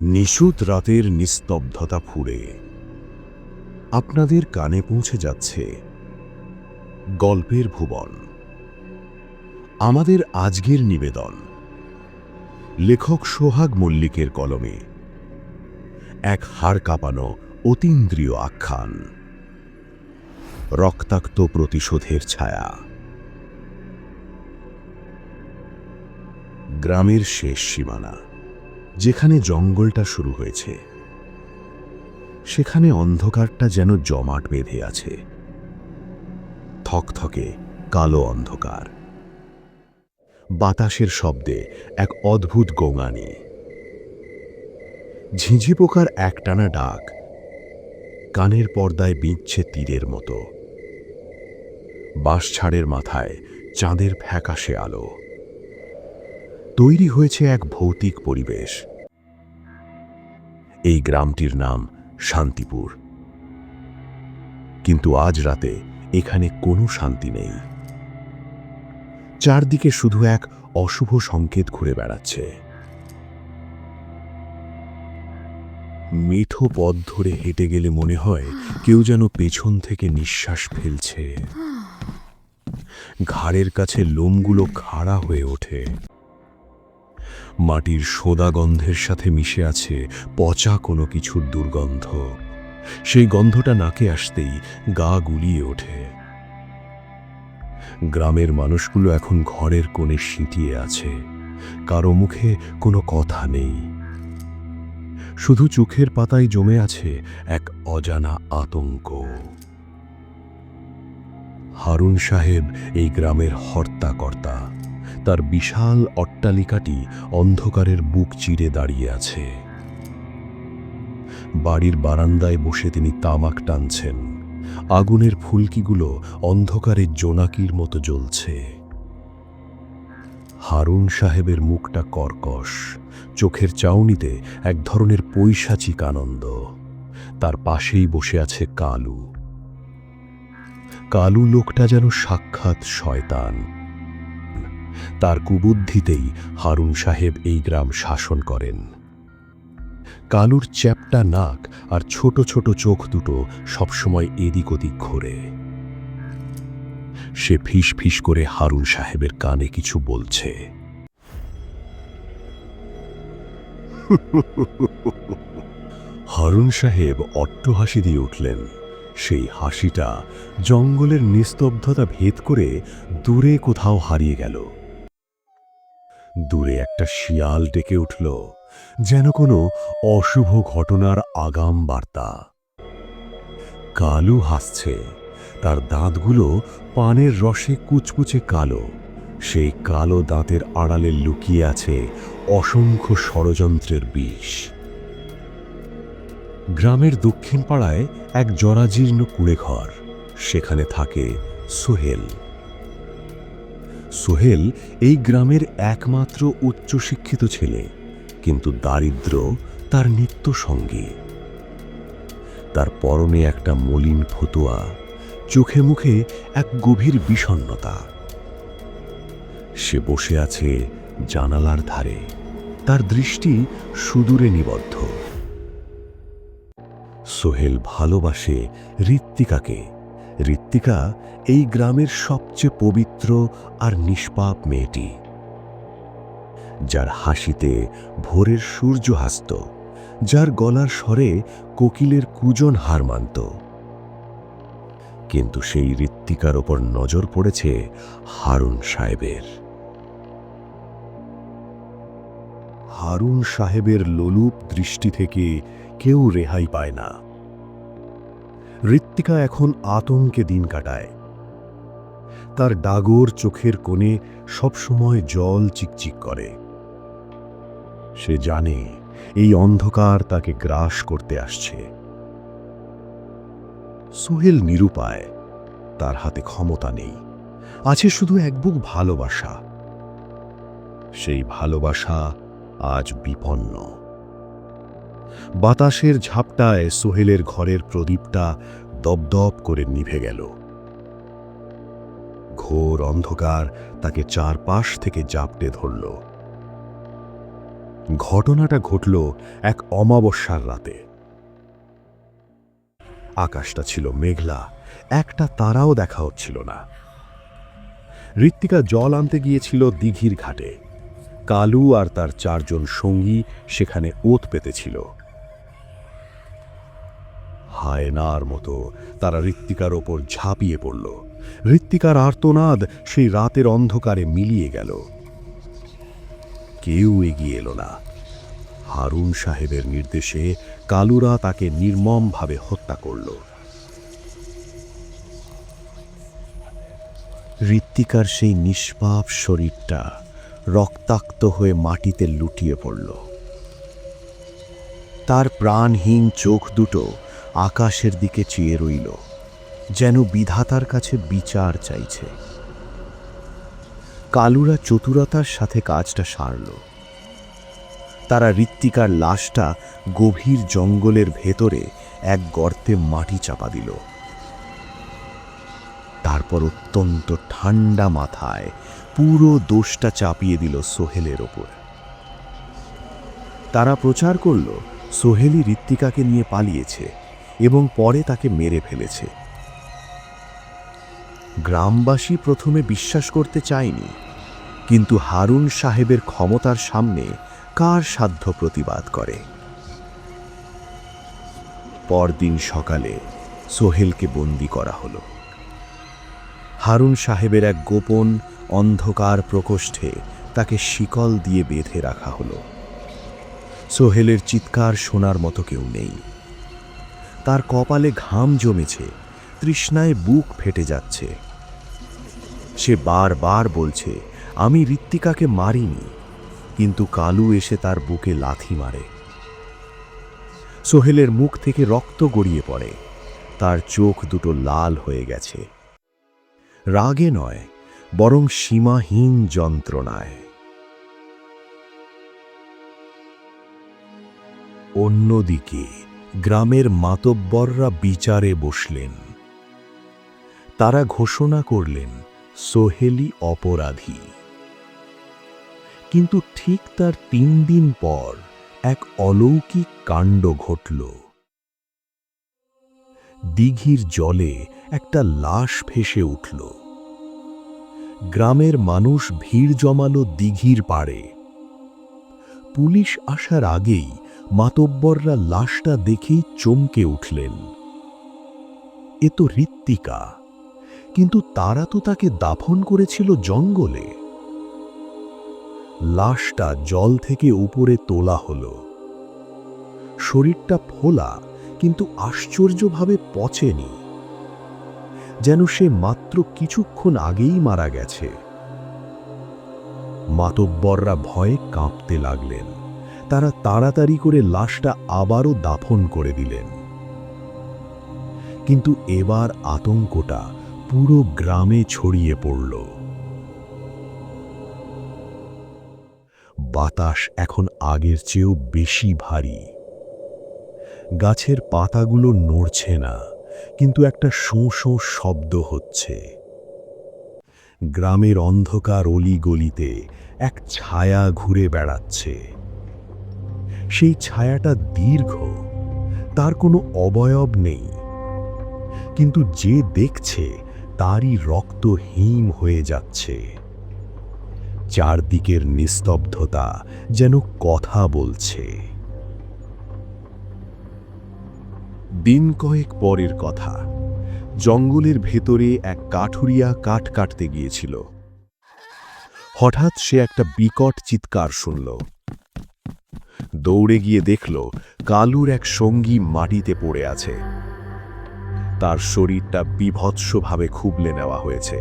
নিশুত রাতের নিস্তব্ধতা ফুঁড়ে আপনাদের কানে পৌঁছে যাচ্ছে গল্পের ভুবন। আমাদের আজকের নিবেদন লেখক সোহাগ মল্লিকের কলমে এক হাড় কাঁপানো অতীন্দ্রিয় আখ্যান, রক্তাক্ত প্রতিশোধের ছায়া। গ্রামের শেষ সীমানা, যেখানে জঙ্গলটা শুরু হয়েছে, সেখানে অন্ধকারটা যেন জমাট বেঁধে আছে। থকথকে কালো অন্ধকার, বাতাসের শব্দে এক অদ্ভুত গোঙানি, ঝিঁঝি পোকার একটানা ডাক কানের পর্দায় বিঁধছে তীরের মতো। বাঁশঝাড়ের মাথায় চাঁদের ফ্যাকাশে আলো। তৈরি হয়েছে এক ভৌতিক পরিবেশ। এই গ্রামটির নাম শান্তিপুর, কিন্তু আজ রাতে এখানে কোনো শান্তি নেই। চারদিকে শুধু এক অশুভ সংকেত ঘুরে বেড়াচ্ছে। মিঠো পথ ধরে হেঁটে গেলে মনে হয় কেউ যেন পেছন থেকে নিঃশ্বাস ফেলছে। ঘাড়ের কাছে লোমগুলো খাড়া হয়ে ওঠে। মাটির সোদা গন্ধের সাথে মিশে আছে পচা কোনো কিছুর দুর্গন্ধ। সেই গন্ধটা নাকে আসতেই গা গুলিয়ে ওঠে। গ্রামের মানুষগুলো এখন ঘরের কোণে সিঁটিয়ে আছে। কারো মুখে কোনো কথা নেই, শুধু চোখের পাতায় জমে আছে এক অজানা আতঙ্ক। হারুন সাহেব এই গ্রামের হর্তাকর্তা। তার বিশাল অট্টালিকাটি অন্ধকারের বুক চিরে দাঁড়িয়ে আছে। বাড়ির বারান্দায় বসে তিনি তামাক টানছেন। আগুনের ফুলকিগুলো অন্ধকারের জোনাকির মতো জ্বলছে। হারুন সাহেবের মুখটা কর্কশ, চোখের চাউনিতে এক ধরনের পৈশাচিক আনন্দ। তার পাশেই বসে আছে কালু। কালু লোকটা যেন সাক্ষাৎ শয়তান। তার কুবুদ্ধিতেই হারুন সাহেব এই গ্রাম শাসন করেন। কালুর চ্যাপ্টা নাক আর ছোট ছোট চোখ দুটো সবসময় এদিক ওদিক ঘোরে। সে ফিস ফিস করে হারুন সাহেবের কানে কিছু বলছে। হারুন সাহেব অট্টহাসি দিয়ে উঠলেন। সেই হাসিটা জঙ্গলের নিস্তব্ধতা ভেদ করে দূরে কোথাও হারিয়ে গেল। দূরে একটা শিয়াল ডেকে উঠল, যেন কোনো অশুভ ঘটনার আগাম বার্তা। কালু হাসছে, তার দাঁতগুলো পানের রসে কুচকুচে কালো। সেই কালো দাঁতের আড়ালে লুকিয়ে আছে অসংখ্য ষড়যন্ত্রের বিষ। গ্রামের দক্ষিণ পাড়ায় এক জরাজীর্ণ কুঁড়েঘর। সেখানে থাকে সোহেল। সোহেল এই গ্রামের একমাত্র উচ্চশিক্ষিত ছেলে, কিন্তু দারিদ্র্য তার নিত্য সঙ্গী। তার পরনে একটা মলিন ফতুয়া, চোখে মুখে এক গভীর বিষণ্ণতা। সে বসে আছে জানালার ধারে, তার দৃষ্টি সুদূরে নিবদ্ধ। সোহেল ভালোবাসে ঋত্বিকাকে। ঋত্বিকা এই গ্রামের সবচেয়ে পবিত্র আর নিষ্পাপ মেয়েটি, যার হাসিতে ভোরের সূর্য হাসত, যার গলার স্বরে কোকিলের কুজন হার মানত। কিন্তু সেই ঋত্বিকার ওপর নজর পড়েছে হারুন সাহেবের। হারুন সাহেবের লোলুপ দৃষ্টি থেকে কেউ রেহাই পায় না। ঋত্বিকা এখন আতঙ্কে দিন কাটায়। তার ডাগর চোখের কোণে সবসময় জল চিকচিক করে। সে জানে এই অন্ধকার তাকে গ্রাস করতে আসছে। সোহেল নিরুপায়, তার হাতে ক্ষমতা নেই, আছে শুধু এক বুক ভালোবাসা। সেই ভালোবাসা আজ বিপন্ন। বাতাসের ঝাপটায় সোহেলের ঘরের প্রদীপটা দপদপ করে নিভে গেল। ঘোর অন্ধকার তাকে চারপাশ থেকে জাপটে ধরল। ঘটনাটা ঘটল এক অমাবস্যার রাতে। আকাশটা ছিল মেঘলা, একটা তারাও দেখা হচ্ছিল না। ঋত্বিকা জল আনতে গিয়েছিল দিঘির ঘাটে। কালু আর তার 4 জন সঙ্গী সেখানে ওত পেতেছিল। হায়নার মতো তারা ঋত্বিকার ওপর ঝাঁপিয়ে পড়ল। ঋত্বিকার আর্তনাদ সেই রাতের অন্ধকারে মিলিয়ে গেল। কেউ এগিয়ে এলো না। হারুন সাহেবের নির্দেশে কালুরা তাকে নির্মমভাবে হত্যা করল। ঋত্বিকার সেই নিষ্পাপ শরীরটা রক্তাক্ত হয়ে মাটিতে লুটিয়ে পড়ল। তার প্রাণহীন চোখ দুটো আকাশের দিকে চেয়ে রইল, যেন বিধাতার কাছে বিচার চাইছে। কালুরা চতুরতার সাথে কাজটা সারল। তারা ঋত্বিকার লাশটা গভীর জঙ্গলের ভেতরে এক গর্তে মাটি চাপা দিল। তারপর অত্যন্ত ঠান্ডা মাথায় পুরো দোষটা চাপিয়ে দিল সোহেলের ওপর। তারা প্রচার করল সোহেলই ঋত্বিকাকে নিয়ে পালিয়েছে এবং পরে তাকে মেরে ফেলেছে। গ্রামবাসী প্রথমে বিশ্বাস করতে চায়নি, কিন্তু হারুন সাহেবের ক্ষমতার সামনে কার সাধ্য প্রতিবাদ করে। পরদিন সকালে সোহেলকে বন্দী করা হলো। হারুন সাহেবের এক গোপন অন্ধকার প্রকোষ্ঠে তাকে শিকল দিয়ে বেঁধে রাখা হলো। সোহেলের চিৎকার শোনার মতো কেউ নেই। তার কপালে ঘাম জমেছে, তৃষ্ণায় বুক ফেটে যাচ্ছে। সে বারবার বলছে, আমি ঋত্বিকাকে মারিনি, কিন্তু কালু এসে তার বুকে লাথি মারে। সোহেলের মুখ থেকে রক্ত গড়িয়ে পড়ে, তার চোখ দুটো লাল হয়ে গেছে। রাগে নয়, বরং সীমাহীন যন্ত্রণায়। অন্যদিকে গ্রামের মাতব্বররা বিচারে বসলেন। তারা ঘোষণা করলেন সোহেলই অপরাধী। কিন্তু ঠিক তার 3 দিন পর এক অলৌকিক কাণ্ড ঘটল। দিঘির জলে একটা লাশ ভেসে উঠল। গ্রামের মানুষ ভিড় জমালো দিঘির পাড়ে। পুলিশ আসার আগেই মাতব্বররা লাশটা দেখেই চমকে উঠলেন। এ তো ঋত্বিকা, কিন্তু তারা তো তাকে দাফন করেছিল জঙ্গলে। লাশটা জল থেকে উপরে তোলা হলো। শরীরটা ফোলা, কিন্তু আশ্চর্যভাবে পচেনি, যেন সে মাত্র কিছুক্ষণ আগেই মারা গেছে। মাতব্বররা ভয়ে কাঁপতে লাগলেন। তারা তাড়াতাড়ি করে লাশটা আবারও দাফন করে দিলেন। কিন্তু এবার আতঙ্কটা পুরো গ্রামে ছড়িয়ে পড়ল। বাতাস এখন আগের চেয়েও বেশি ভারী। গাছের পাতাগুলো নড়ছে না, কিন্তু একটা শোঁ শোঁ শব্দ হচ্ছে। গ্রামের অন্ধকার অলিগলিতে এক ছায়া ঘুরে বেড়াচ্ছে। সেই ছায়াটা দীর্ঘ, তার কোনো অবয়ব নেই, কিন্তু যে দেখছে তারই রক্ত হিম হয়ে যাচ্ছে। চারদিকের নিস্তব্ধতা যেন কথা বলছে। দিন কয়েক পরের কথা। জঙ্গলের ভেতরে এক কাঠুরিয়া কাঠ কাটতে গিয়েছিল। হঠাৎ সে একটা বিকট চিৎকার শুনল। দৌড়ে গিয়ে দেখল কালুর এক সঙ্গী মাটিতে পড়ে আছে। তার শরীরটা বীভৎসভাবে খুবলে নেওয়া হয়েছে।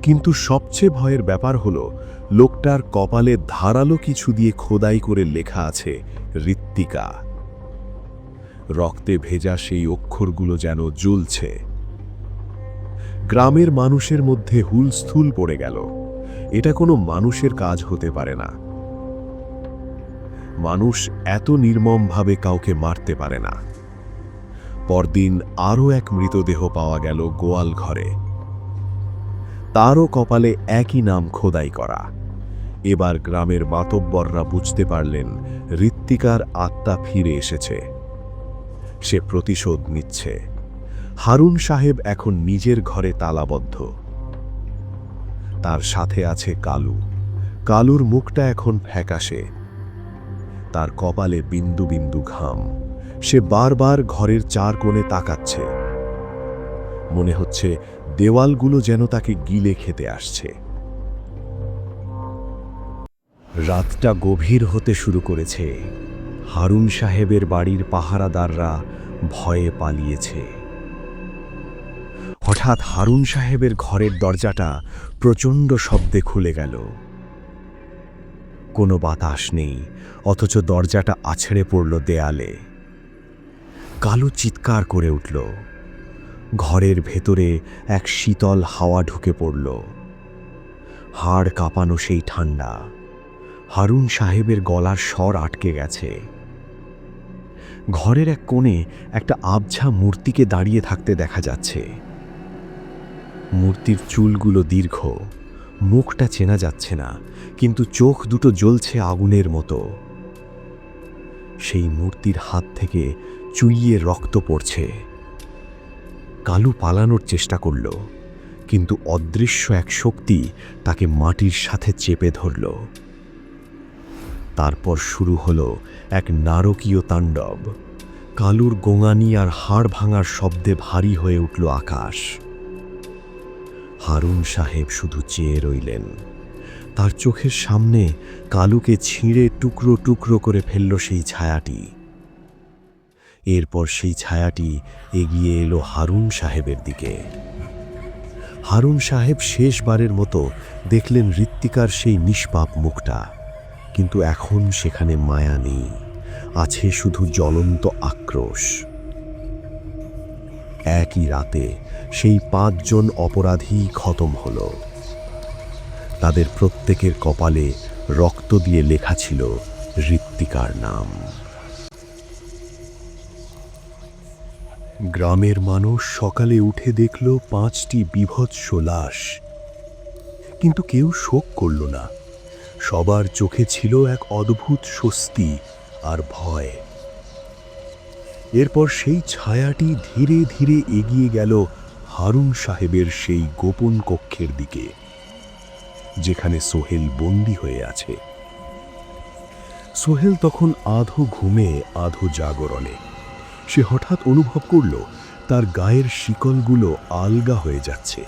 কিন্তু সবচেয়ে ভয়ের ব্যাপার হলো, লোকটার কপালে ধারালো কিছু দিয়ে খোদাই করে লেখা আছে ঋত্বিকা। রক্তে ভেজা সেই অক্ষরগুলো যেন জ্বলছে। গ্রামের মানুষের মধ্যে হুলস্থুল পড়ে গেল। এটা কোনো মানুষের কাজ হতে পারে না। মানুষ এত নির্মমভাবে কাউকে মারতে পারে না। পরদিন আরও এক মৃতদেহ পাওয়া গেল গোয়াল ঘরে। তারও কপালে একই নাম খোদাই করা, এবার গ্রামের মাতব্বররা বুঝতে পারলেন ঋত্বিকার আত্মা ফিরে এসেছে। সে প্রতিশোধ নিচ্ছে। হারুন সাহেব এখন নিজের ঘরে তালাবদ্ধ। তার সাথে আছে কালু। কালুর মুখটা এখন ফ্যাকাশে, তার কপালে বিন্দু বিন্দু ঘাম। সে বারবার ঘরের চার কোণে তাকাচ্ছে। মনে হচ্ছে দেওয়ালগুলো যেন তাকে গিলে খেতে আসছে। রাতটা গভীর হতে শুরু করেছে। হারুন সাহেবের বাড়ির পাহারাদাররা ভয়ে পালিয়েছে। হঠাৎ হারুন সাহেবের ঘরের দরজাটা প্রচণ্ড শব্দে খুলে গেল। কোনো বাতাস নেই, অথচ দরজাটা আছড়ে পড়ল দেয়ালে। কালু চিৎকার করে উঠল। ঘরের ভেতরে এক শীতল হাওয়া ঢুকে পড়ল। হাড় কাঁপানো সেই ঠান্ডা। হারুন সাহেবের গলার স্বর আটকে গেছে। ঘরের এক কোণে একটা আবছা মূর্তিকে দাঁড়িয়ে থাকতে দেখা যাচ্ছে। মূর্তির চুলগুলো দীর্ঘ, মুখটা চেনা যাচ্ছে না, কিন্তু চোখ দুটো জ্বলছে আগুনের মতো। সেই মূর্তির হাত থেকে চুইয়ে রক্ত পড়ছে। কালু পালানোর চেষ্টা করল, কিন্তু অদৃশ্য এক শক্তি তাকে মাটির সাথে চেপে ধরল। তারপর শুরু হলো এক নারকীয় তাণ্ডব। কালুর গোঙানি আর হাড় ভাঙার শব্দে ভারী হয়ে উঠল আকাশ। হারুন সাহেব শুধু চেয়ে রইলেন। তার চোখের সামনে কালুকে ছিঁড়ে টুকরো টুকরো করে ফেলল সেই ছায়াটি। এরপর সেই ছায়াটি এগিয়ে এলো হারুন সাহেবের দিকে। হারুন সাহেব শেষবারের মতো দেখলেন ঋত্বিকার সেই নিষ্পাপ মুখটা, কিন্তু এখন সেখানে মায়া নেই, আছে শুধু জ্বলন্ত আক্রোশ। একই রাতে সেই 5 জন অপরাধী খতম হলো। তাদের প্রত্যেকের কপালে রক্ত দিয়ে লেখা ছিল ঋত্বিকার নাম। গ্রামের মানুষ সকালে উঠে দেখল 5টি বীভৎস লাশ, কিন্তু কেউ শোক করল না। সবার চোখে ছিল এক অদ্ভুত স্বস্তি আর ভয়। এরপর সেই ছায়াটি ধীরে ধীরে এগিয়ে গেল হারুন সাহেবের সেই গোপন কক্ষের দিকে, যেখানে সোহেল বন্দী হয়ে আছে। সোহেল তখন আধো ঘুমে আধো জাগরণে। সে হঠাৎ অনুভব করল তার গায়ের শিকলগুলো আলগা হয়ে যাচ্ছে।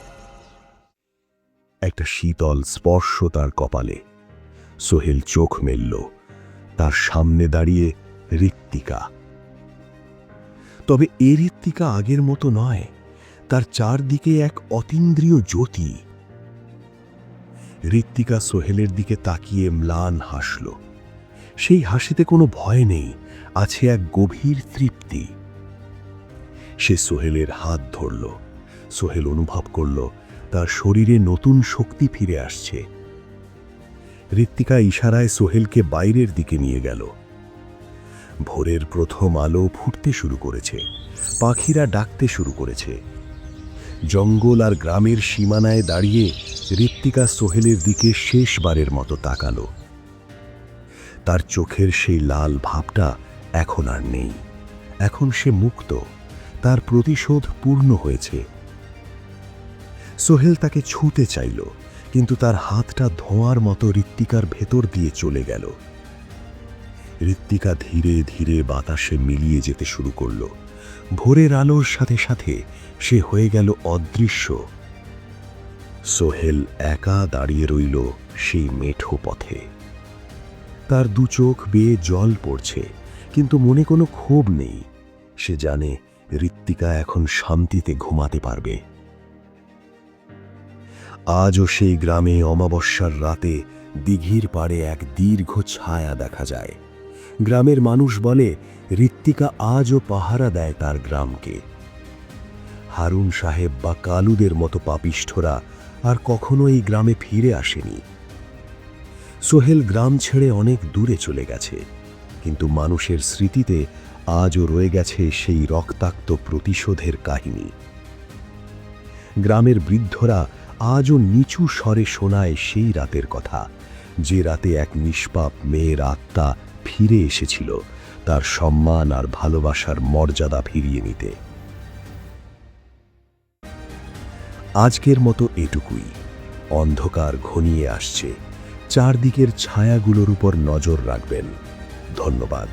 একটা শীতল স্পর্শ তার কপালে। সোহেল চোখ মেলল। তার সামনে দাঁড়িয়ে ঋত্বিকা। তবে এ ঋত্বিকা আগের মতো নয়। তার চারদিকে এক অতীন্দ্রিয় জ্যোতি। ঋত্বিকা সোহেলের দিকে তাকিয়ে ম্লান হাসল। সেই হাসিতে কোনো ভয় নেই, আছে এক গভীর তৃপ্তি। সে সোহেলের হাত ধরল। সোহেল অনুভব করল তার শরীরে নতুন শক্তি ফিরে আসছে। ঋত্বিকা ইশারায় সোহেলকে বাইরের দিকে নিয়ে গেল। ভোরের প্রথম আলো ফুটতে শুরু করেছে। পাখিরা ডাকতে শুরু করেছে। জঙ্গল আর গ্রামের সীমানায় দাঁড়িয়ে ঋত্বিকা সোহেলের দিকে শেষবারের মতো তাকালো। তার চোখের সেই লাল ভাবটা এখন আর নেই। এখন সে মুক্ত। তার প্রতিশোধ পূর্ণ হয়েছে। সোহেল তাকে ছুঁতে চাইল, কিন্তু তার হাতটা ধোঁয়ার মতো ঋত্বিকার ভেতর দিয়ে চলে গেল। ঋত্বিকা ধীরে ধীরে বাতাসে মিলিয়ে যেতে শুরু করল। ভোরের আলোর সাথে সাথে সে হয়ে গেল অদৃশ্য। সোহেল একা দাঁড়িয়ে রইল সেই মেঠো পথে। তার দু চোখ বেয়ে জল পড়ছে, কিন্তু মনে কোনো ক্ষোভ নেই। সে জানে ঋত্বিকা এখন শান্তিতে ঘুমাতে পারবে। আজও সেই গ্রামে অমাবস্যার রাতে দিঘির পাড়ে এক দীর্ঘ ছায়া দেখা যায়। গ্রামের মানুষ বলে ঋত্বিকা আজও পাহারা দেয় তার গ্রামকে। হারুন সাহেব বা কালুদের মতো পাপিষ্ঠরা আর কখনো এই গ্রামে ফিরে আসেনি। সোহেল গ্রাম ছেড়ে অনেক দূরে চলে গেছে, কিন্তু মানুষের স্মৃতিতে আজও রয়ে গেছে সেই রক্তাক্ত প্রতিশোধের কাহিনী। গ্রামের বৃদ্ধরা আজও নিচু স্বরে শোনায় সেই রাতের কথা, যে রাতে এক নিষ্পাপ মেয়ের আত্মা ফিরে এসেছিল তার সম্মান আর ভালোবাসার মর্যাদা ফিরিয়ে নিতে। আজকের মতো এটুকুই। অন্ধকার ঘনিয়ে আসছে, চারদিকের ছায়াগুলোর উপর নজর রাখবেন। ধন্যবাদ।